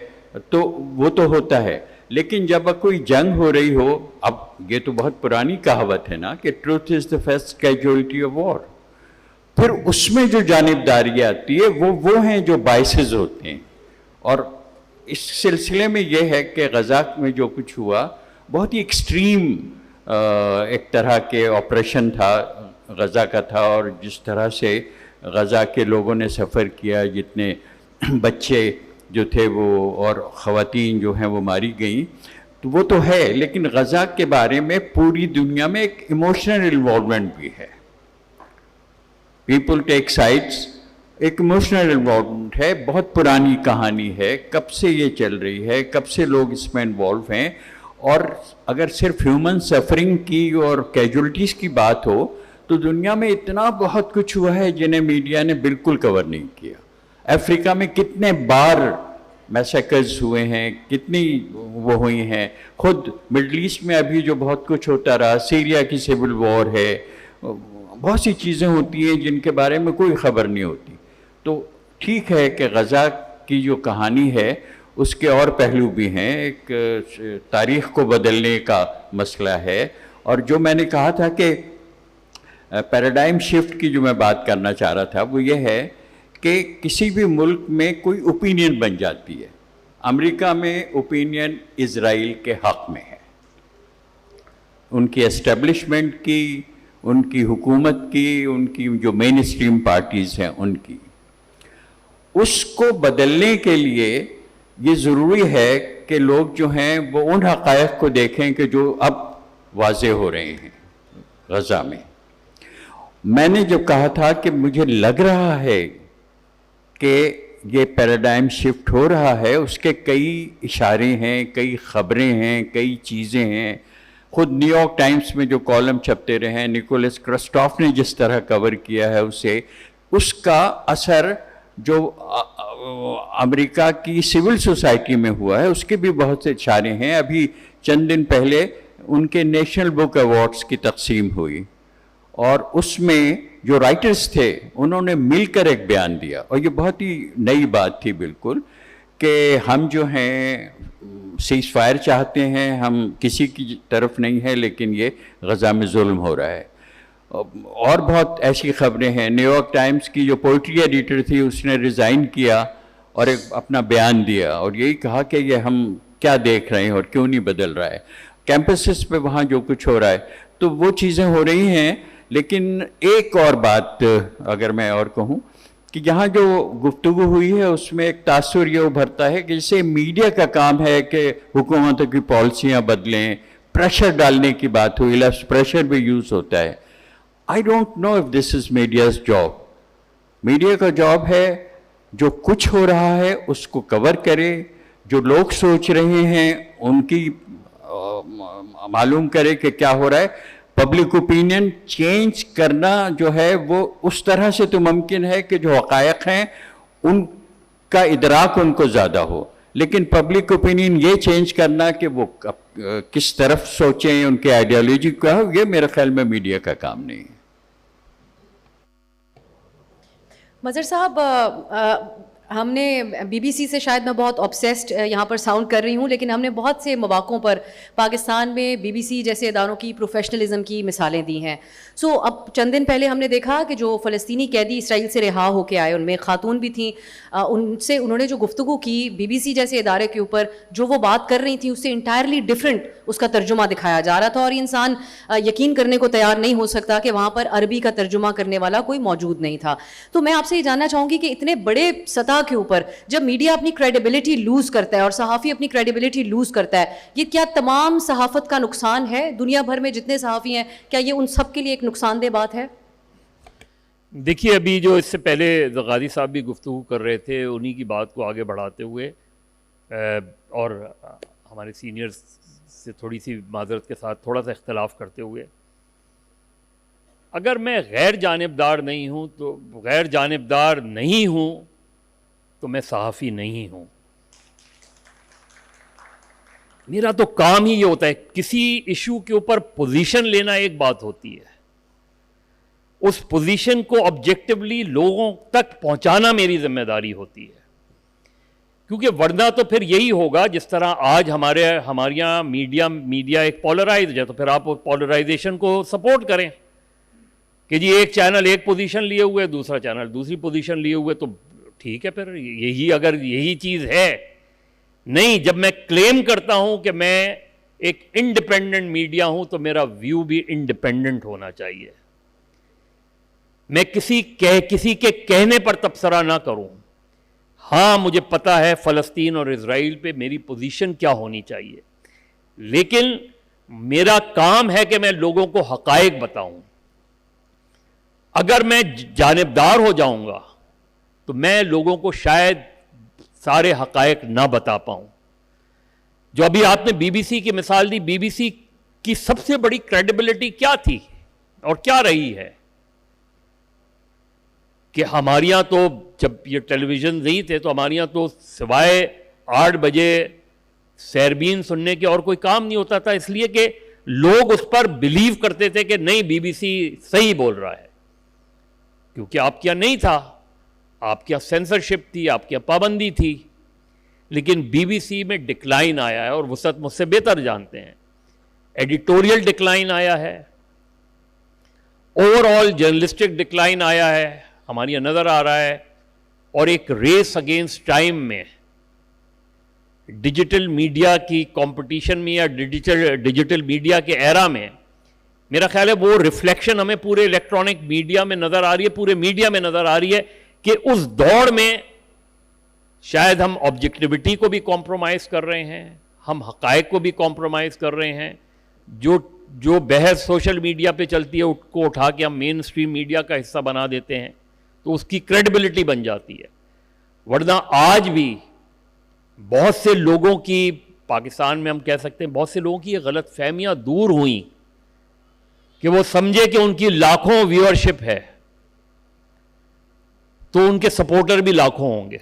تو وہ تو ہوتا ہے۔ لیکن جب کوئی جنگ ہو رہی ہو، اب یہ تو بہت پرانی کہاوت ہے نا کہ truth is the first casualty of war, پھر اس میں جو جانبداری آتی ہے وہ ہیں جو باعثز ہوتے ہیں۔ اور اس سلسلے میں یہ ہے کہ غزہ میں جو کچھ ہوا بہت ہی ایکسٹریم ایک طرح کے آپریشن تھا غزہ کا تھا، اور جس طرح سے غزہ کے لوگوں نے سفر کیا، جتنے بچے جو تھے وہ اور خواتین جو ہیں وہ ماری گئیں، تو وہ تو ہے، لیکن غزہ کے بارے میں پوری دنیا میں ایک ایموشنل انوالومنٹ بھی ہے۔ پیپل ٹیک سائڈس، ایک ایموشنل انوالومنٹ ہے، بہت پرانی کہانی ہے، کب سے یہ چل رہی ہے، کب سے لوگ اس میں انوالو ہیں۔ اور اگر صرف ہیومن سفرنگ کی اور کیجولیٹیز کی بات ہو تو دنیا میں اتنا بہت کچھ ہوا ہے جنہیں میڈیا نے بالکل کور نہیں کیا۔ افریقہ میں کتنے بار میسیکرز ہوئے ہیں، کتنی وہ ہوئی ہیں، خود مڈل ایسٹ میں ابھی جو بہت کچھ ہوتا رہا، سیریا کی سول وار ہے، بہت سی چیزیں ہوتی ہیں جن کے بارے میں کوئی خبر نہیں ہوتی۔ تو ٹھیک ہے کہ غزہ کی جو کہانی ہے اس کے اور پہلو بھی ہیں، ایک تاریخ کو بدلنے کا مسئلہ ہے۔ اور جو میں نے کہا تھا کہ پیراڈائم شفٹ کی جو میں بات کرنا چاہ رہا تھا وہ یہ ہے کہ کسی بھی ملک میں کوئی اوپینین بن جاتی ہے۔ امریکہ میں اوپینین اسرائیل کے حق میں ہے، ان کی اسٹیبلشمنٹ کی، ان کی حکومت کی، ان کی جو مین اسٹریم پارٹیز ہیں ان کی۔ اس کو بدلنے کے لیے یہ ضروری ہے کہ لوگ جو ہیں وہ ان حقائق کو دیکھیں کہ جو اب واضح ہو رہے ہیں غزہ میں۔ میں نے جو کہا تھا کہ مجھے لگ رہا ہے کہ یہ پیراڈائم شفٹ ہو رہا ہے، اس کے کئی اشارے ہیں، کئی خبریں ہیں، کئی چیزیں ہیں۔ خود نیو یارک ٹائمز میں جو کالم چھپتے رہے ہیں، نیکولس کرسٹوف نے جس طرح کور کیا ہے اسے، اس کا اثر جو امریکہ کی سول سوسائٹی میں ہوا ہے اس کے بھی بہت سے اشارے ہیں۔ ابھی چند دن پہلے ان کے نیشنل بک ایوارڈز کی تقسیم ہوئی، اور اس میں جو رائٹرز تھے انہوں نے مل کر ایک بیان دیا، اور یہ بہت ہی نئی بات تھی بالکل، کہ ہم جو ہیں سیز فائر چاہتے ہیں, ہم کسی کی طرف نہیں ہیں, لیکن یہ غزہ میں ظلم ہو رہا ہے. اور بہت ایسی خبریں ہیں. نیو یارک ٹائمز کی جو پوئٹری ایڈیٹر تھی اس نے ریزائن کیا اور ایک اپنا بیان دیا اور یہی کہا کہ یہ ہم کیا دیکھ رہے ہیں اور کیوں نہیں بدل رہا ہے. کیمپسز پہ وہاں جو کچھ ہو رہا ہے تو وہ چیزیں ہو رہی ہیں. لیکن ایک اور بات اگر میں اور کہوں کہ یہاں جو گفتگو ہوئی ہے اس میں ایک تاثر یہ ابھرتا ہے کہ جیسے میڈیا کا کام ہے کہ حکومتوں کی پالیسیاں بدلیں, پریشر ڈالنے کی بات ہوئی, لفظ پریشر بھی یوز ہوتا ہے. I don't know if this is media's job. Media کا جاب ہے جو کچھ ہو رہا ہے اس کو کور کرے, جو لوگ سوچ رہے ہیں ان کی معلوم کرے کہ کیا ہو رہا ہے. پبلک اوپینین چینج کرنا جو ہے وہ اس طرح سے تو ممکن ہے کہ جو حقائق ہیں ان کا ادراک ان کو زیادہ ہو, لیکن پبلک اوپینین یہ چینج کرنا کہ وہ کس طرف سوچیں, ان کے آئیڈیالوجی کا, یہ میرے خیال میں میڈیا کا کام نہیں ہے. مظہر صاحب, ہم نے بی بی سی سے, شاید میں بہت آبسیسڈ یہاں پر ساؤنڈ کر رہی ہوں, لیکن ہم نے بہت سے مواقعوں پر پاکستان میں بی بی سی جیسے اداروں کی پروفیشنلزم کی مثالیں دی ہیں. سو اب چند دن پہلے ہم نے دیکھا کہ جو فلسطینی قیدی اسرائیل سے رہا ہو کے آئے, ان میں خاتون بھی تھیں, ان سے انہوں نے جو گفتگو کی بی بی سی جیسے ادارے کے اوپر, جو وہ بات کر رہی تھیں اس سے انٹائرلی ڈفرینٹ اس کا ترجمہ دکھایا جا رہا تھا, اور یہ انسان یقین کرنے کو تیار نہیں ہو سکتا کہ وہاں پر عربی کا ترجمہ کرنے والا کوئی موجود نہیں تھا. تو میں آپ سے یہ جاننا چاہوں گی کہ اتنے بڑے سطح کے اوپر جب میڈیا اپنی کریڈیبلٹی لوز کرتا ہے اور صحافی اپنی کریڈیبلٹی لوز کرتا ہے, یہ کیا تمام صحافت کا نقصان ہے؟ دنیا بھر میں جتنے صحافی ہیں کیا یہ ان سب کے لیے ایک نقصان دہ بات ہے؟ دیکھیے, ابھی جو اس سے پہلے غازی صاحب بھی گفتگو کر رہے تھے, انہی کی بات کو آگے بڑھاتے ہوئے اور ہمارے سینئرز سے تھوڑی سی معذرت کے ساتھ تھوڑا سا اختلاف کرتے ہوئے, اگر میں غیر جانبدار نہیں ہوں تو غیر جانبدار نہیں ہوں تو میں صحافی نہیں ہوں. میرا تو کام ہی یہ ہوتا ہے, کسی ایشو کے اوپر پوزیشن لینا ایک بات ہوتی ہے, اس پوزیشن کو آبجیکٹیولی لوگوں تک پہنچانا میری ذمہ داری ہوتی ہے. کیونکہ ورنہ تو پھر یہی ہوگا جس طرح آج ہمارے یہاں میڈیا ایک پولرائزڈ ہے, تو پھر آپ پولرائزیشن کو سپورٹ کریں کہ جی ایک چینل ایک پوزیشن لیے ہوئے, دوسرا چینل دوسری پوزیشن لیے ہوئے, تو ٹھیک ہے پھر یہی اگر یہی چیز ہے. نہیں, جب میں کلیم کرتا ہوں کہ میں ایک انڈیپینڈنٹ میڈیا ہوں تو میرا ویو بھی انڈیپینڈنٹ ہونا چاہیے. میں کسی کے کہنے پر تبصرہ نہ کروں. ہاں مجھے پتا ہے فلسطین اور اسرائیل پہ میری پوزیشن کیا ہونی چاہیے, لیکن میرا کام ہے کہ میں لوگوں کو حقائق بتاؤں. اگر میں جانبدار ہو جاؤں گا تو میں لوگوں کو شاید سارے حقائق نہ بتا پاؤں. جو ابھی آپ نے بی بی سی کی مثال دی, بی بی سی کی سب سے بڑی کریڈیبلٹی کیا تھی اور کیا رہی ہے کہ ہمارے یہاں تو جب یہ ٹیلی ویژن نہیں تھے تو ہمارے یہاں تو سوائے 8 بجے سیربین سننے کے اور کوئی کام نہیں ہوتا تھا, اس لیے کہ لوگ اس پر بلیو کرتے تھے کہ نہیں بی بی سی صحیح بول رہا ہے, کیونکہ آپ کیا نہیں تھا, آپ کیا سینسرشپ تھی, آپ کیا پابندی تھی. لیکن بی بی سی میں ڈکلائن آیا ہے, اور وسعت مجھ سے بہتر جانتے ہیں, ایڈیٹوریل ڈکلائن آیا ہے, اوور آل جرنلسٹک ڈکلائن آیا ہے, ہمارے یہاں نظر آ رہا ہے. اور ایک ریس اگینسٹ ٹائم میں ڈیجیٹل میڈیا کی کمپٹیشن میں یا ڈیجیٹل میڈیا کے ایرا میں میرا خیال ہے وہ ریفلیکشن ہمیں پورے الیکٹرانک میڈیا میں نظر آ رہی ہے, پورے میڈیا میں نظر آ رہی ہے کہ اس دوڑ میں شاید ہم آبجیکٹیوٹی کو بھی کمپرومائز کر رہے ہیں, ہم حقائق کو بھی کمپرومائز کر رہے ہیں. جو بحث سوشل میڈیا پہ چلتی ہے اس کو اٹھا کے ہم مین اسٹریم میڈیا کا حصہ بنا دیتے ہیں, تو اس کی کریڈیبلٹی بن جاتی ہے. ورنہ آج بھی بہت سے لوگوں کی, پاکستان میں ہم کہہ سکتے ہیں بہت سے لوگوں کی یہ غلط فہمیاں دور ہوئیں کہ وہ سمجھے کہ ان کی لاکھوں ویورشپ ہے تو ان کے سپورٹر بھی لاکھوں ہوں گے,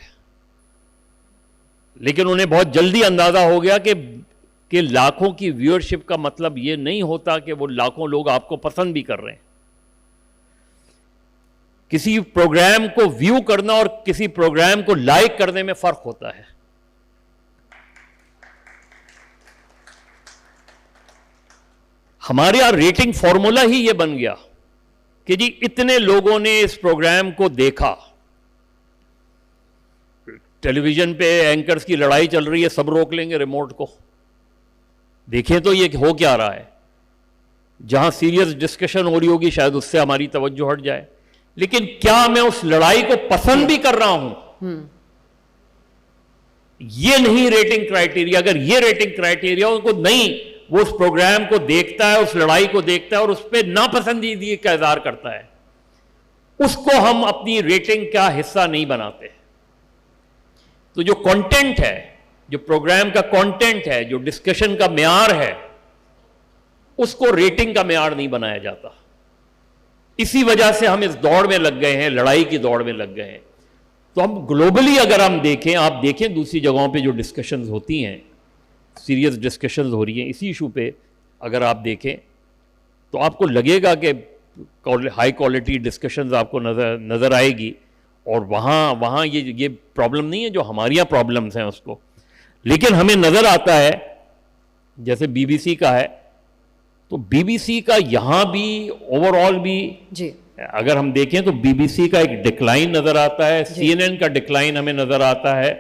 لیکن انہیں بہت جلدی اندازہ ہو گیا کہ لاکھوں کی ویورشپ کا مطلب یہ نہیں ہوتا کہ وہ لاکھوں لوگ آپ کو پسند بھی کر رہے ہیں. کسی پروگرام کو ویو کرنا اور کسی پروگرام کو لائک کرنے میں فرق ہوتا ہے. ہمارے یہاں ریٹنگ فارمولا ہی یہ بن گیا کہ جی اتنے لوگوں نے اس پروگرام کو دیکھا, ٹیلی ویژن پہ اینکرز کی لڑائی چل رہی ہے, سب روک لیں گے ریموٹ کو, دیکھیں تو یہ ہو کیا رہا ہے. جہاں سیریس ڈسکشن ہو رہی ہوگی شاید اس سے ہماری توجہ ہٹ جائے, لیکن کیا میں اس لڑائی کو پسند بھی کر رہا ہوں؟ یہ نہیں ریٹنگ کرائٹیریا. اگر یہ ریٹنگ کرائٹیریا ان کو نہیں, وہ اس پروگرام کو دیکھتا ہے, اس لڑائی کو دیکھتا ہے اور اس پہ ناپسندیدگی کا اظہار کرتا ہے, اس کو ہم اپنی ریٹنگ کا حصہ نہیں بناتے. تو جو کانٹینٹ ہے, جو پروگرام کا کانٹینٹ ہے, جو ڈسکشن کا معیار ہے, اس کو ریٹنگ کا معیار نہیں بنایا جاتا. اسی وجہ سے ہم اس دوڑ میں لگ گئے ہیں, لڑائی کی دوڑ میں لگ گئے ہیں. تو ہم گلوبلی اگر ہم دیکھیں, آپ دیکھیں دوسری جگہوں پہ جو ڈسکشنز ہوتی ہیں, سیریس ڈسکشنز ہو رہی ہیں اسی ایشو پہ, اگر آپ دیکھیں تو آپ کو لگے گا کہ ہائی کوالٹی ڈسکشنز آپ کو نظر آئے گی, اور وہاں یہ پرابلم نہیں ہے جو ہمارے یہاں پرابلمس ہیں اس کو. لیکن ہمیں نظر آتا ہے جیسے بی بی سی کا ہے, تو بی بی سی کا یہاں بھی اوور آل بھی جی اگر ہم دیکھیں تو بی بی سی کا ایک ڈکلائن نظر آتا ہے, سی این این کا ڈکلائن ہمیں نظر آتا ہے,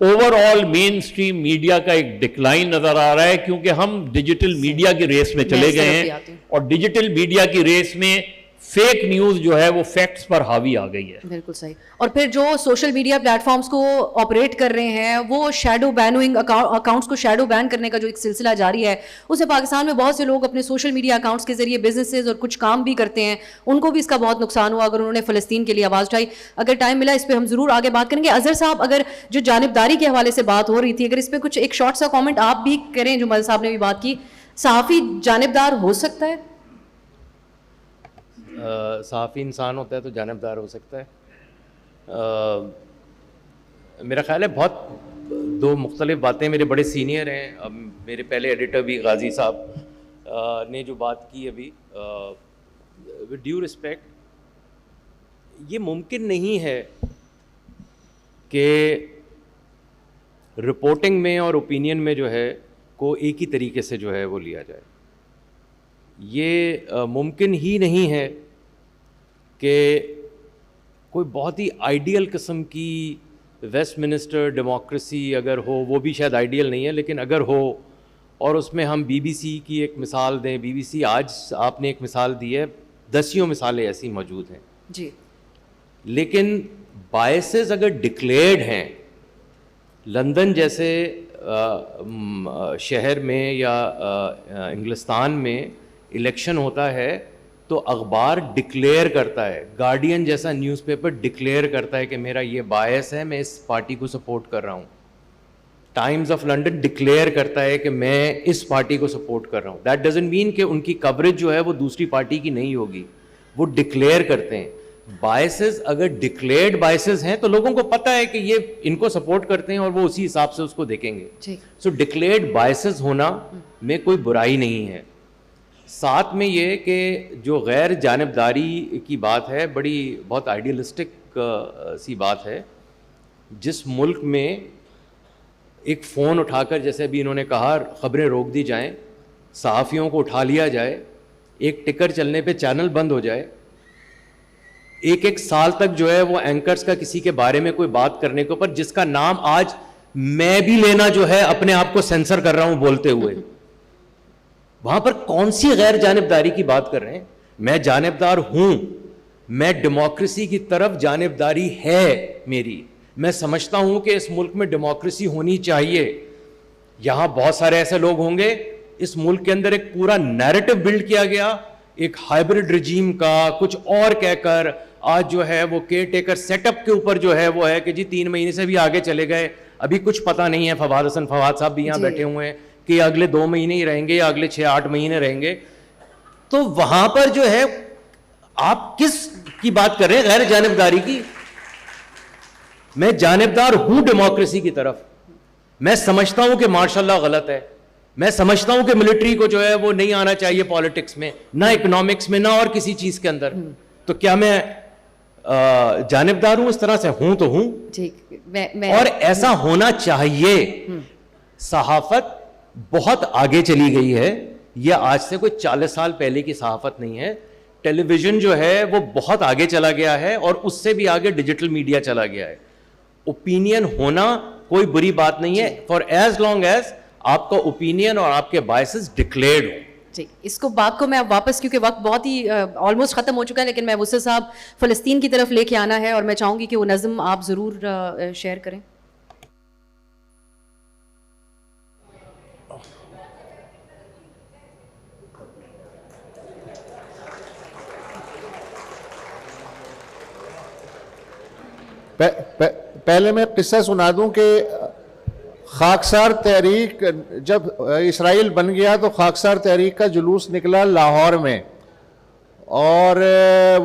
اوور آل مین اسٹریم میڈیا کا ایک ڈکلائن نظر آ رہا ہے, کیونکہ ہم ڈیجیٹل میڈیا کی ریس میں چلے گئے ہیں, اور ڈیجیٹل میڈیا کی ریس میں فیک نیوز جو ہے وہ فیکٹس پر حاوی آ گئی ہے. بالکل صحیح. اور پھر جو سوشل میڈیا پلیٹ فارمز کو آپریٹ کر رہے ہیں وہ شیڈو بیننگ اکاؤنٹس کو شیڈو بین کرنے کا جو ایک سلسلہ جاری ہے, اس سے پاکستان میں بہت سے لوگ اپنے سوشل میڈیا اکاؤنٹس کے ذریعے بزنسز اور کچھ کام بھی کرتے ہیں, ان کو بھی اس کا بہت نقصان ہوا اگر انہوں نے فلسطین کے لیے آواز اٹھائی. اگر ٹائم ملا اس پہ ہم ضرور آگے بات کریں گے. اظہر صاحب, اگر جو جانبداری کے حوالے سے بات ہو رہی تھی, اگر اس پہ کچھ ایک شارٹ سا کامنٹ آپ بھی کریں, جو مل صاحب نے بھی بات کی, صحافی جانبدار ہو سکتا ہے؟ صحافی انسان ہوتا ہے تو جانبدار ہو سکتا ہے. میرا خیال ہے بہت دو مختلف باتیں. میرے بڑے سینئر ہیں, اب میرے پہلے ایڈیٹر بھی غازی صاحب نے جو بات کی ابھی, ود ڈیو رسپیکٹ, یہ ممکن نہیں ہے کہ رپورٹنگ میں اور اوپینین میں جو ہے کو ایک ہی طریقے سے جو ہے وہ لیا جائے. یہ ممکن ہی نہیں ہے کہ کوئی بہت ہی آئیڈیل قسم کی ویسٹ منسٹر ڈیموکریسی اگر ہو, وہ بھی شاید آئیڈیل نہیں ہے لیکن اگر ہو, اور اس میں ہم بی بی سی کی ایک مثال دیں. بی بی سی آج آپ نے ایک مثال دی ہے, دسیوں مثالیں ایسی موجود ہیں جی, لیکن بائسز اگر ڈکلیئرڈ ہیں, لندن جیسے شہر میں یا انگلستان میں الیکشن ہوتا ہے تو اخبار ڈکلیئر کرتا ہے, گارڈین جیسا نیوز پیپر ڈکلیئر کرتا ہے کہ میرا یہ بائس ہے, میں اس پارٹی کو سپورٹ کر رہا ہوں. ٹائمز آف لنڈن ڈکلیئر کرتا ہے کہ میں اس پارٹی کو سپورٹ کر رہا ہوں. دیٹ ڈزنٹ مین کہ ان کی کوریج جو ہے وہ دوسری پارٹی کی نہیں ہوگی, وہ ڈکلیئر کرتے ہیں. بائسز اگر ڈکلیئرڈ بائسز ہیں تو لوگوں کو پتہ ہے کہ یہ ان کو سپورٹ کرتے ہیں اور وہ اسی حساب سے اس کو دیکھیں گے. سو ڈکلیئرڈ بائسز ہونا میں کوئی برائی نہیں ہے. ساتھ میں یہ کہ جو غیر جانبداری کی بات ہے, بڑی بہت آئیڈیلسٹک سی بات ہے. جس ملک میں ایک فون اٹھا کر, جیسے ابھی انہوں نے کہا, خبریں روک دی جائیں, صحافیوں کو اٹھا لیا جائے, ایک ٹکر چلنے پہ چینل بند ہو جائے, ایک سال تک جو ہے وہ اینکرز کا کسی کے بارے میں کوئی بات کرنے کے اوپر, جس کا نام آج میں بھی لینا جو ہے اپنے آپ کو سینسر کر رہا ہوں بولتے ہوئے, وہاں پر کون سی غیر جانبداری کی بات کر رہے ہیں؟ میں جانبدار ہوں, میں ڈیموکریسی کی طرف جانبداری ہے میری. میں سمجھتا ہوں کہ اس ملک میں ڈیموکریسی ہونی چاہیے. یہاں بہت سارے ایسے لوگ ہوں گے, اس ملک کے اندر ایک پورا نیریٹو بلڈ کیا گیا ایک ہائبرڈ رجیم کا, کچھ اور کہہ کر آج جو ہے وہ کیئر ٹیکر سیٹ اپ کے اوپر جو ہے وہ ہے کہ جی 3 مہینے سے بھی آگے چلے گئے, ابھی کچھ پتہ نہیں ہے. فواد حسن فواد صاحب بھی یہاں بیٹھے ہوئے ہیں کہ اگلے 2 مہینے ہی رہیں گے یا اگلے 6-8 مہینے رہیں گے. تو وہاں پر جو ہے آپ کس کی بات کر رہے ہیں؟ غیر جانبداری کی. میں جانبدار ہوں ڈیموکریسی کی طرف. میں سمجھتا ہوں کہ ماشاء اللہ غلط ہے, میں سمجھتا ہوں کہ ملٹری کو جو ہے وہ نہیں آنا چاہیے پالیٹکس میں, نہ اکنامکس میں, نہ اور کسی چیز کے اندر. تو کیا میں جانبدار ہوں؟ اس طرح سے ہوں تو ہوں, اور ایسا ہونا چاہیے. صحافت بہت آگے چلی گئی ہے, یہ آج سے کوئی 40 سال پہلے کی صحافت نہیں ہے. ٹیلی ویژن جو ہے وہ بہت آگے چلا گیا ہے اور اس سے بھی آگے ڈیجیٹل میڈیا چلا گیا ہے. اوپینین ہونا کوئی بری بات نہیں ہے, فار ایز لانگ ایز آپ کا اوپینین اور آپ کے بائسز ڈکلیئرڈ ہوں. جی, اس کو بات کو میں اب واپس, کیونکہ وقت بہت ہی آلموسٹ ختم ہو چکا ہے, لیکن میں وسع صاحب فلسطین کی طرف لے کے آنا ہے اور میں چاہوں گی کہ وہ نظم آپ ضرور شیئر کریں. پہلے میں قصہ سنا دوں کہ خاکسار تحریک جب اسرائیل بن گیا تو خاکسار تحریک کا جلوس نکلا لاہور میں, اور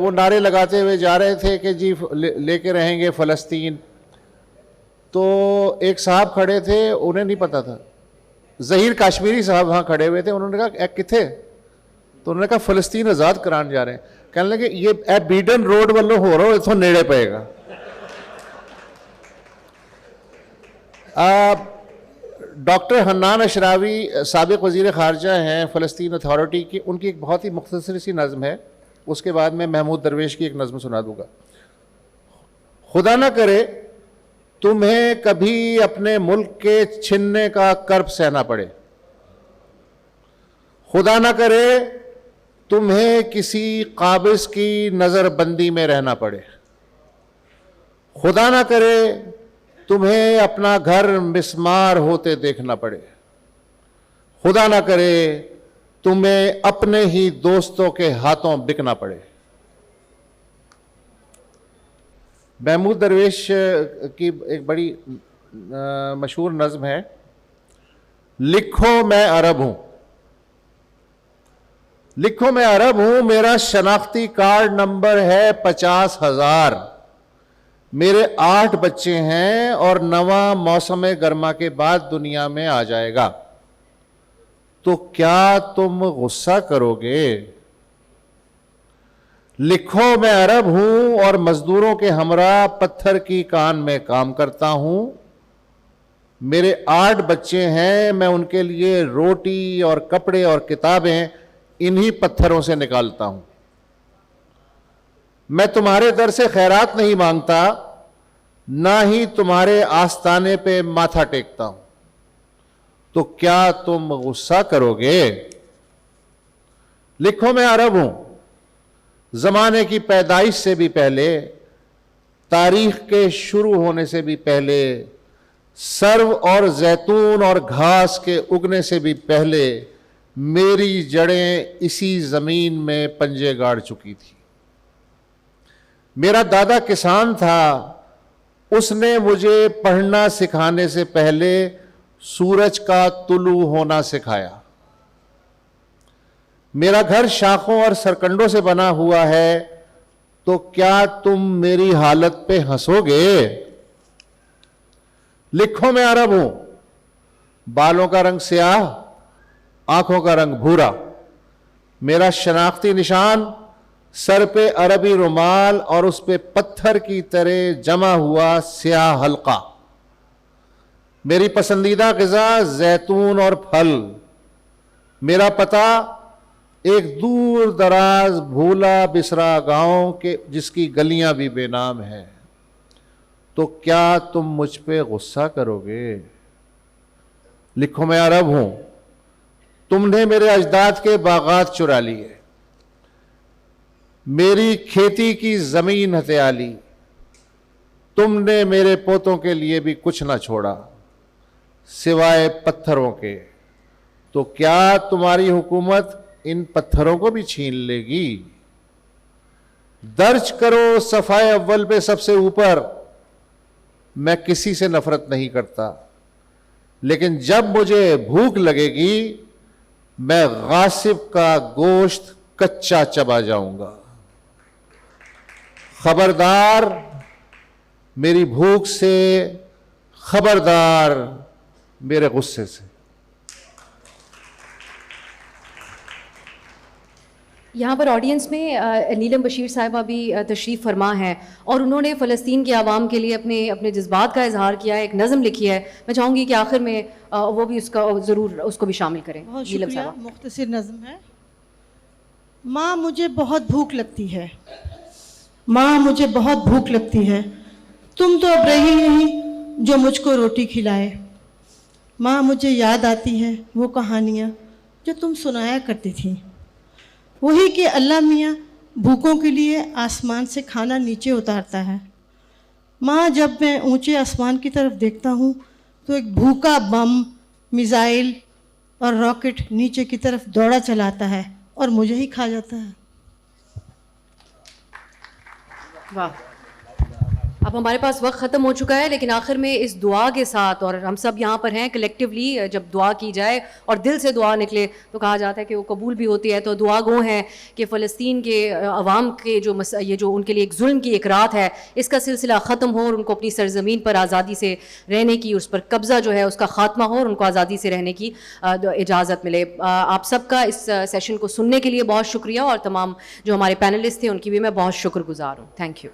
وہ نعرے لگاتے ہوئے جا رہے تھے کہ جی لے کے رہیں گے فلسطین. تو ایک صاحب کھڑے تھے, انہیں نہیں پتا تھا, ظہیر کاشمیری صاحب وہاں کھڑے ہوئے تھے, انہوں نے کہا کتھے, تو انہوں نے کہا فلسطین آزاد کران جا رہے ہیں. کہنے لگے یہ اے بیڈن روڈ والوں ہو رہا ہو, اتوں نیڑے پئے گا. ڈاکٹر حنان اشراوی سابق وزیر خارجہ ہیں فلسطین اتھارٹی کی, ان کی ایک بہت ہی مختصر سی نظم ہے, اس کے بعد میں محمود درویش کی ایک نظم سنا دوں گا. خدا نہ کرے تمہیں کبھی اپنے ملک کے چھننے کا کرب سہنا پڑے, خدا نہ کرے تمہیں کسی قابض کی نظر بندی میں رہنا پڑے, خدا نہ کرے تمہیں اپنا گھر مسمار ہوتے دیکھنا پڑے, خدا نہ کرے تمہیں اپنے ہی دوستوں کے ہاتھوں بکنا پڑے. محمود درویش کی ایک بڑی مشہور نظم ہے, لکھو میں عرب ہوں, لکھو میں عرب ہوں, میرا شناختی کارڈ نمبر ہے 50,000, میرے 8 بچے ہیں اور نواں موسم گرما کے بعد دنیا میں آ جائے گا, تو کیا تم غصہ کرو گے؟ لکھو میں عرب ہوں اور مزدوروں کے ہمراہ پتھر کی کان میں کام کرتا ہوں, میرے 8 بچے ہیں, میں ان کے لیے روٹی اور کپڑے اور کتابیں انہی پتھروں سے نکالتا ہوں. میں تمہارے در سے خیرات نہیں مانگتا, نہ ہی تمہارے آستانے پہ ماتھا ٹیکتا ہوں, تو کیا تم غصہ کرو گے؟ لکھو میں عرب ہوں, زمانے کی پیدائش سے بھی پہلے, تاریخ کے شروع ہونے سے بھی پہلے, سرو اور زیتون اور گھاس کے اگنے سے بھی پہلے میری جڑیں اسی زمین میں پنجے گاڑ چکی تھی. میرا دادا کسان تھا, اس نے مجھے پڑھنا سکھانے سے پہلے سورج کا طلوع ہونا سکھایا. میرا گھر شاخوں اور سرکنڈوں سے بنا ہوا ہے, تو کیا تم میری حالت پہ ہنسو گے؟ لکھو میں عرب ہوں, بالوں کا رنگ سیاہ, آنکھوں کا رنگ بھورا, میرا شناختی نشان سر پہ عربی رومال اور اس پہ پتھر کی طرح جمع ہوا سیاہ حلقہ, میری پسندیدہ غذا زیتون اور پھل, میرا پتہ ایک دور دراز بھولا بسرا گاؤں کے جس کی گلیاں بھی بے نام ہیں, تو کیا تم مجھ پہ غصہ کرو گے؟ لکھو میں عرب ہوں, تم نے میرے اجداد کے باغات چرا لیے, میری کھیتی کی زمین ہتھیا لی, تم نے میرے پوتوں کے لیے بھی کچھ نہ چھوڑا سوائے پتھروں کے, تو کیا تمہاری حکومت ان پتھروں کو بھی چھین لے گی؟ درج کرو صفحہ اول پہ سب سے اوپر, میں کسی سے نفرت نہیں کرتا, لیکن جب مجھے بھوک لگے گی میں غاصب کا گوشت کچا چبا جاؤں گا. خبردار میری بھوک سے, خبردار میرے غصے سے. یہاں پر آڈینس میں نیلم بشیر صاحبہ بھی تشریف فرما ہیں اور انہوں نے فلسطین کے عوام کے لیے اپنے جذبات کا اظہار کیا ہے, ایک نظم لکھی ہے. میں چاہوں گی کہ آخر میں وہ بھی اس کا ضرور اس کو بھی شامل کریں. بہت نیلم شکریہ. صاحبہ. مختصر نظم ہے. ماں مجھے بہت بھوک لگتی ہے, ماں مجھے بہت بھوک لگتی ہے, تم تو اب رہی نہیں جو مجھ کو روٹی کھلائے. ماں مجھے یاد آتی ہے وہ کہانیاں جو تم سنایا کرتی تھیں, وہی کہ اللہ میاں بھوکوں کے لیے آسمان سے کھانا نیچے اتارتا ہے. ماں جب میں اونچے آسمان کی طرف دیکھتا ہوں تو ایک بھوکا بم, میزائل اور راکٹ نیچے کی طرف دوڑا چلاتا ہے اور مجھے ہی کھا جاتا ہے. واہ. اب ہمارے پاس وقت ختم ہو چکا ہے, لیکن آخر میں اس دعا کے ساتھ, اور ہم سب یہاں پر ہیں کلیکٹیولی, جب دعا کی جائے اور دل سے دعا نکلے تو کہا جاتا ہے کہ وہ قبول بھی ہوتی ہے. تو دعا گو ہیں کہ فلسطین کے عوام کے یہ جو ان کے لیے ایک ظلم کی ایک رات ہے, اس کا سلسلہ ختم ہو اور ان کو اپنی سرزمین پر آزادی سے رہنے کی, اس پر قبضہ جو ہے اس کا خاتمہ ہو اور ان کو آزادی سے رہنے کی اجازت ملے. آپ سب کا اس سیشن کو سننے کے لیے بہت شکریہ, اور تمام جو ہمارے پینلسٹ تھے ان کی بھی میں بہت شکر گزار ہوں. Thank you.